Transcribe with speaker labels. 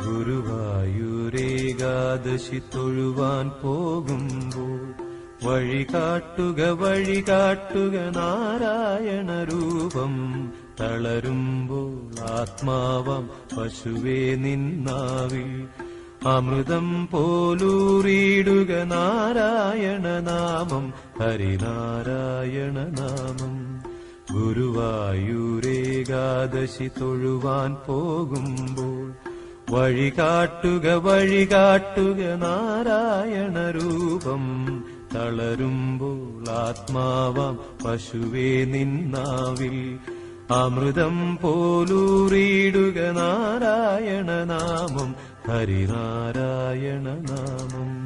Speaker 1: ഗുരുവായൂരേകാദശി തൊഴുവാൻ പോകുമ്പോൾ വഴികാട്ടുക നാരായണ രൂപം. തളരുമ്പോൾ ആത്മാവാം പശുവേ നിന്നാവിൽ അമൃതം പോലൂറിയിടുക നാരായണ നാമം, ഹരിനാരായണ നാമം. ഗുരുവായൂരേകാദശി തൊഴുവാൻ പോകുമ്പോൾ വഴികാട്ടുക നാരായണ രൂപം. തളരുമ്പോൾ ആത്മാവാം പശുവേ നിന്നാവിൽ അമൃതം പോലൂറിയിടുക നാരായണ നാമം, ഹരിനാരായണ നാമം.